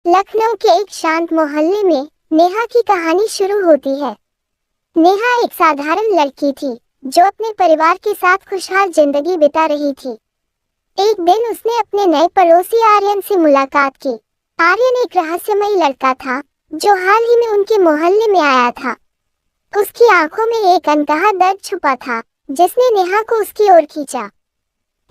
लखनऊ के एक शांत मोहल्ले में नेहा की कहानी शुरू होती है। नेहा एक साधारण लड़की थी जो अपने परिवार के साथ खुशहाल जिंदगी बिता रही थी। एक दिन उसने अपने नए पड़ोसी आर्यन से मुलाकात की। आर्यन एक रहस्यमयी लड़का था जो हाल ही में उनके मोहल्ले में आया था। उसकी आंखों में एक अनकहा दर्द छुपा था जिसने नेहा को उसकी ओर खींचा।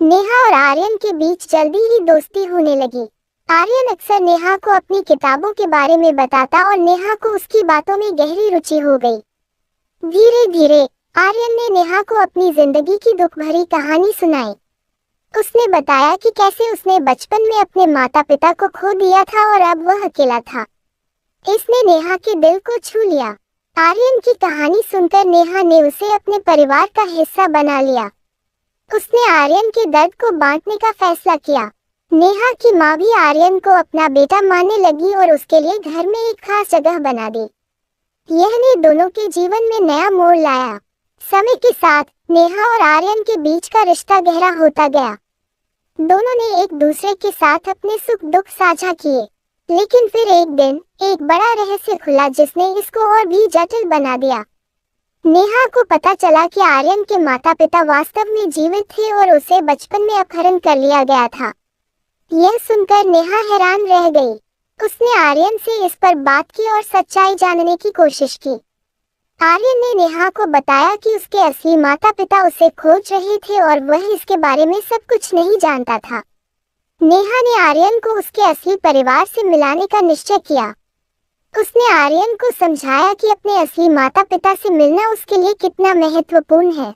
नेहा और आर्यन के बीच जल्दी ही दोस्ती होने लगी। आर्यन अक्सर नेहा को अपनी किताबों के बारे में बताता और नेहा को उसकी बातों में गहरी रुचि हो गई। धीरे धीरे आर्यन ने नेहा को अपनी जिंदगी की दुख भरी कहानी सुनाई। उसने बताया कि कैसे उसने बचपन में अपने माता पिता को खो दिया था और अब वह अकेला था। इसने नेहा के दिल को छू लिया। आर्यन की कहानी सुनकर नेहा ने उसे अपने परिवार का हिस्सा बना लिया। उसने आर्यन के दर्द को बांटने का फैसला किया। नेहा की माँ भी आर्यन को अपना बेटा मानने लगी और उसके लिए घर में एक खास जगह बना दी। यह ने दोनों के जीवन में नया मोड़ लाया। समय के साथ नेहा और आर्यन के बीच का रिश्ता गहरा होता गया। दोनों ने एक दूसरे के साथ अपने सुख दुख साझा किए। लेकिन फिर एक दिन एक बड़ा रहस्य खुला जिसने इसको और भी जटिल बना दिया। नेहा को पता चला कि आर्यन के माता पिता वास्तव में जीवित थे और उसे बचपन में अपहरण कर लिया गया था। यह सुनकर नेहा हैरान रह गई। उसने आर्यन से इस पर बात की और सच्चाई जानने की कोशिश की। आर्यन ने नेहा को बताया कि उसके असली माता पिता उसे खोज रहे थे और वह इसके बारे में सब कुछ नहीं जानता था। नेहा ने आर्यन को उसके असली परिवार से मिलाने का निश्चय किया। उसने आर्यन को समझाया कि अपने असली माता पिता से मिलना उसके लिए कितना महत्वपूर्ण है।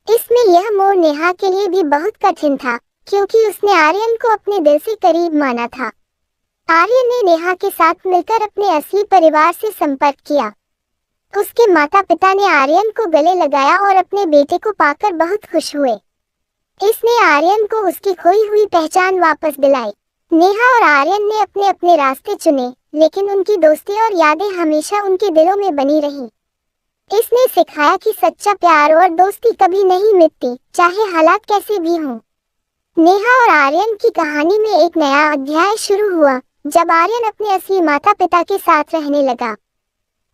इसमें यह मोड़ नेहा के लिए भी बहुत कठिन था क्योंकि उसने आर्यन को अपने दिल से करीब माना था। आर्यन ने नेहा के साथ मिलकर अपने असली परिवार से संपर्क किया। उसके माता पिता ने आर्यन को गले लगाया और अपने बेटे को पाकर बहुत खुश हुए। इसने आर्यन को उसकी खोई हुई पहचान वापस दिलाई। नेहा और आर्यन ने अपने अपने रास्ते चुने, लेकिन उनकी दोस्ती और यादें हमेशा उनके दिलों में बनी रही। इसने सिखाया कि सच्चा प्यार और दोस्ती कभी नहीं मिटती, चाहे हालात कैसे भी हों। नेहा और आर्यन की कहानी में एक नया अध्याय शुरू हुआ जब आर्यन अपने असली माता पिता के साथ रहने लगा।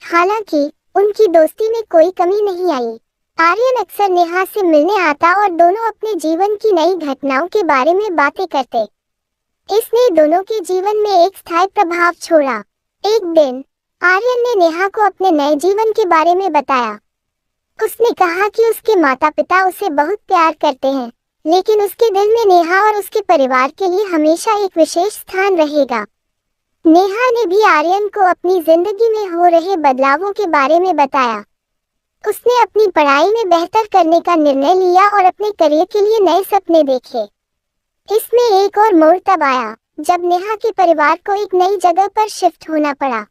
हालांकि उनकी दोस्ती में कोई कमी नहीं आई। आर्यन अक्सर नेहा से मिलने आता और दोनों अपने जीवन की नई घटनाओं के बारे में बातें करते। इसने दोनों के जीवन में एक स्थायी प्रभाव छोड़ा। एक दिन आर्यन ने नेहा को अपने नए जीवन के बारे में बताया। उसने कहा कि उसके माता पिता उसे बहुत प्यार करते हैं, लेकिन उसके दिल में नेहा और उसके परिवार के लिए हमेशा एक विशेष स्थान रहेगा। नेहा ने भी आर्यन को अपनी जिंदगी में हो रहे बदलावों के बारे में बताया। उसने अपनी पढ़ाई में बेहतर करने का निर्णय लिया और अपने करियर के लिए नए सपने देखे। इसमें एक और मोड़ तब आया जब नेहा के परिवार को एक नई जगह पर शिफ्ट होना पड़ा।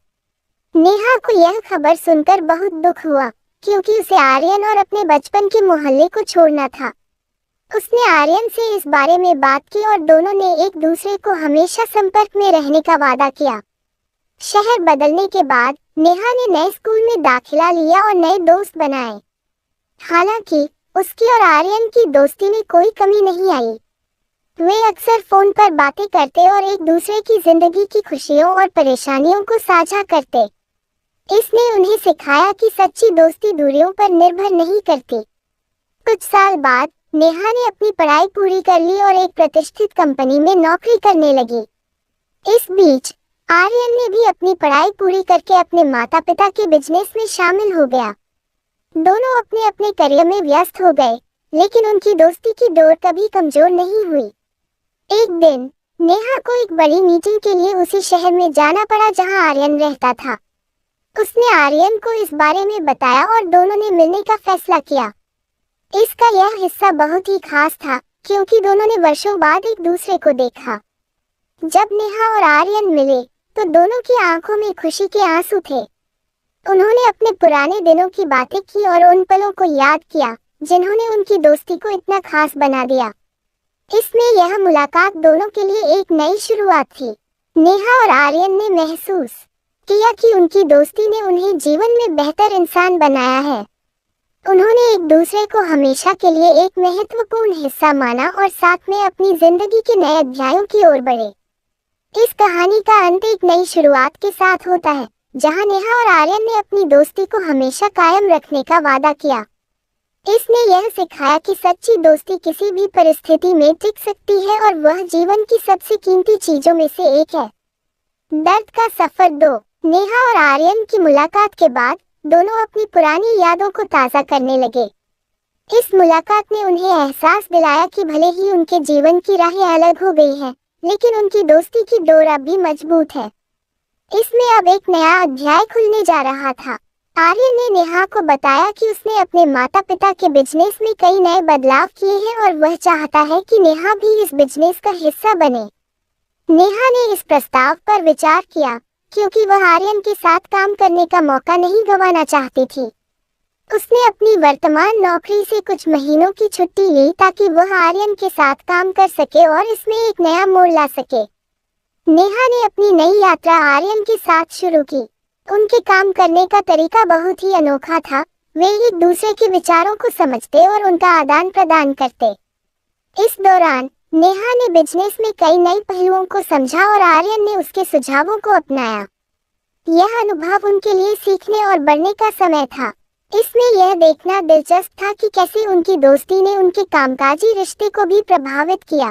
नेहा को यह खबर सुनकर बहुत दुख हुआ क्योंकि उसे आर्यन और अपने बचपन के मोहल्ले को छोड़ना था। उसने आर्यन से इस बारे में बात की और दोनों ने एक दूसरे को हमेशा संपर्क में रहने का वादा किया। शहर बदलने के बाद नेहा ने नए स्कूल में दाखिला लिया और नए दोस्त बनाए। हालांकि उसकी और आर्यन की दोस्ती में कोई कमी नहीं आई। वे अक्सर फोन पर बातें करते और एक दूसरे की जिंदगी की खुशियों और परेशानियों को साझा करते। इसने उन्हें सिखाया कि सच्ची दोस्ती दूरियों पर निर्भर नहीं करती। कुछ साल बाद नेहा ने अपनी पढ़ाई पूरी कर ली और एक प्रतिष्ठित कंपनी में नौकरी करने लगी। इस बीच आर्यन ने भी अपनी पढ़ाई पूरी करके अपने माता पिता के बिजनेस में शामिल हो गया। दोनों अपने अपने करियर में व्यस्त हो गए, लेकिन उनकी दोस्ती की डोर कभी कमजोर नहीं हुई। एक दिन नेहा को एक बड़ी मीटिंग के लिए उसी शहर में जाना पड़ा जहां आर्यन रहता था। उसने आर्यन को इस बारे में बताया और दोनों ने मिलने का फैसला किया। इसका यह हिस्सा बहुत ही खास था क्योंकि दोनों ने वर्षों बाद एक दूसरे को देखा। जब नेहा और आर्यन मिले तो दोनों की आंखों में खुशी के आंसू थे। उन्होंने अपने पुराने दिनों की बातें की और उन पलों को याद किया जिन्होंने उनकी दोस्ती को इतना खास बना दिया। इसमें यह मुलाकात दोनों के लिए एक नई शुरुआत थी। नेहा और आर्यन ने महसूस किया कि उनकी दोस्ती ने उन्हें जीवन में बेहतर इंसान बनाया है। उन्होंने एक दूसरे को हमेशा के लिए एक महत्वपूर्ण हिस्सा माना और साथ में अपनी जिंदगी के नए अध्यायों की ओर बढ़े। इस कहानी का अंत एक नई शुरुआत के साथ होता है, जहां नेहा और आर्यन ने अपनी दोस्ती को हमेशा कायम रखने का वादा किया। इसने यह सिखाया कि सच्ची दोस्ती किसी भी परिस्थिति में टिक सकती है और वह जीवन की सबसे कीमती चीजों में से एक है। दर्द का सफर 2। नेहा और आर्यन की मुलाकात के बाद दोनों अपनी पुरानी यादों को ताज़ा करने लगे। इस मुलाकात ने उन्हें एहसास दिलाया कि भले ही उनके जीवन की राहें अलग हो गई हैं, लेकिन उनकी दोस्ती की डोर अब भी मजबूत है। इसमें अब एक नया अध्याय खुलने जा रहा था। आर्यन ने नेहा को बताया कि उसने अपने माता पिता के बिजनेस में कई नए बदलाव किए हैं और वह चाहता है कि नेहा भी इस बिजनेस का हिस्सा बने। नेहा ने इस प्रस्ताव पर विचार किया, क्योंकि वह आर्यन के साथ काम करने का मौका नहीं गंवाना चाहती थी। उसने अपनी वर्तमान नौकरी से कुछ महीनों की छुट्टी ली ताकि वह आर्यन के साथ काम कर सके और इसमें एक नया मोड़ ला सके। नेहा ने अपनी नई यात्रा आर्यन के साथ शुरू की। उनके काम करने का तरीका बहुत ही अनोखा था। वे एक दूसरे के विचारों को समझते और उनका आदान प्रदान करते। इस दौरान नेहा ने बिजनेस में कई नए पहलुओं को समझा और आर्यन ने उसके सुझावों को अपनाया। यह अनुभव उनके लिए सीखने और बढ़ने का समय था। इसमें यह देखना दिलचस्प था कि कैसे उनकी दोस्ती ने उनके कामकाजी रिश्ते को भी प्रभावित किया।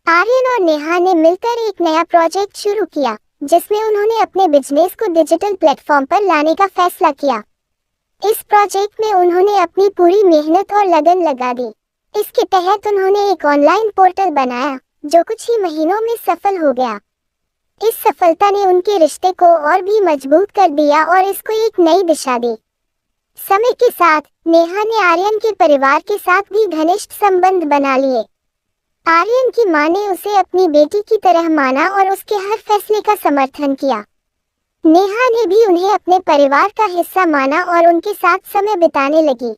आर्यन और नेहा ने मिलकर एक नया प्रोजेक्ट शुरू किया, जिसमें उन्होंने अपने बिजनेस को डिजिटल प्लेटफॉर्म पर लाने का फैसला किया। इस प्रोजेक्ट में उन्होंने अपनी पूरी मेहनत और लगन लगा दी। इसके तहत उन्होंने एक ऑनलाइन पोर्टल बनाया, जो कुछ ही महीनों में सफल हो गया। इस सफलता ने उनके रिश्ते को और भी मजबूत कर दिया और इसको एक नई दिशा दी। समय के साथ नेहा ने आर्यन के परिवार के साथ भी घनिष्ठ संबंध बना लिए। आर्यन की मां ने उसे अपनी बेटी की तरह माना और उसके हर फैसले का समर्थन किया। नेहा ने भी उन्हें अपने परिवार का हिस्सा माना और उनके साथ समय बिताने लगी।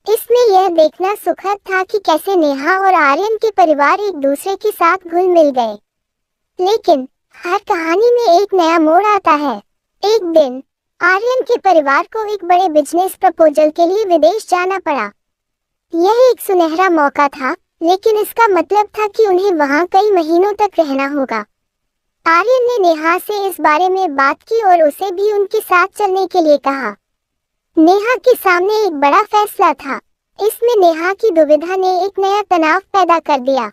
इसमें यह देखना सुखद था कि कैसे नेहा और आर्यन के परिवार एक दूसरे के साथ घुल मिल गए। लेकिन हर कहानी में एक नया मोड़ आता है। एक दिन आर्यन के परिवार को एक बड़े बिजनेस प्रपोजल के लिए विदेश जाना पड़ा। यह एक सुनहरा मौका था, लेकिन इसका मतलब था कि उन्हें वहां कई महीनों तक रहना होगा। आर्यन ने नेहा से इस बारे में बात की और उसे भी उनके साथ चलने के लिए कहा। नेहा के सामने एक बड़ा फैसला था। इसमें नेहा की दुविधा ने एक नया तनाव पैदा कर दिया।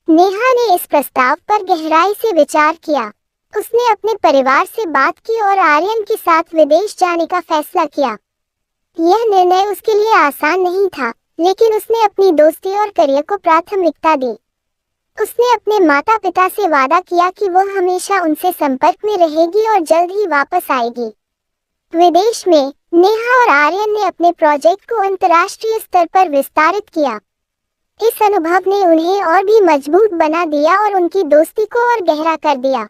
नेहा ने इस प्रस्ताव पर गहराई से विचार किया। उसने अपने परिवार से बात की और आर्यन के साथ विदेश जाने का फैसला किया। यह निर्णय उसके लिए आसान नहीं था, लेकिन उसने अपनी दोस्ती और करियर को प्राथमिकता दी। उसने अपने माता पिता से वादा किया कि वह हमेशा उनसे संपर्क में रहेगी और जल्द ही वापस आएगी। विदेश में नेहा और आर्यन ने अपने प्रोजेक्ट को अंतर्राष्ट्रीय स्तर पर विस्तारित किया। इस अनुभव ने उन्हें और भी मजबूत बना दिया और उनकी दोस्ती को और गहरा कर दिया।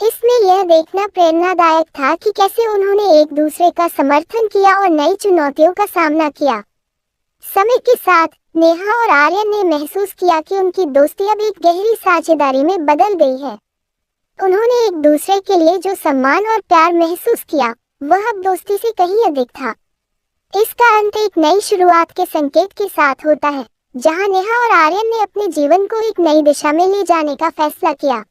इसमें यह देखना प्रेरणादायक था कि कैसे उन्होंने एक दूसरे का समर्थन किया और नई चुनौतियों का सामना किया। समय के साथ नेहा और आर्यन ने महसूस किया कि उनकी दोस्ती अब एक गहरी साझेदारी में बदल गई है। उन्होंने एक दूसरे के लिए जो सम्मान और प्यार महसूस किया, वह अब दोस्ती से कहीं अधिक था। इसका अंत एक नई शुरुआत के संकेत के साथ होता है, जहां नेहा और आर्यन ने अपने जीवन को एक नई दिशा में ले जाने का फैसला किया।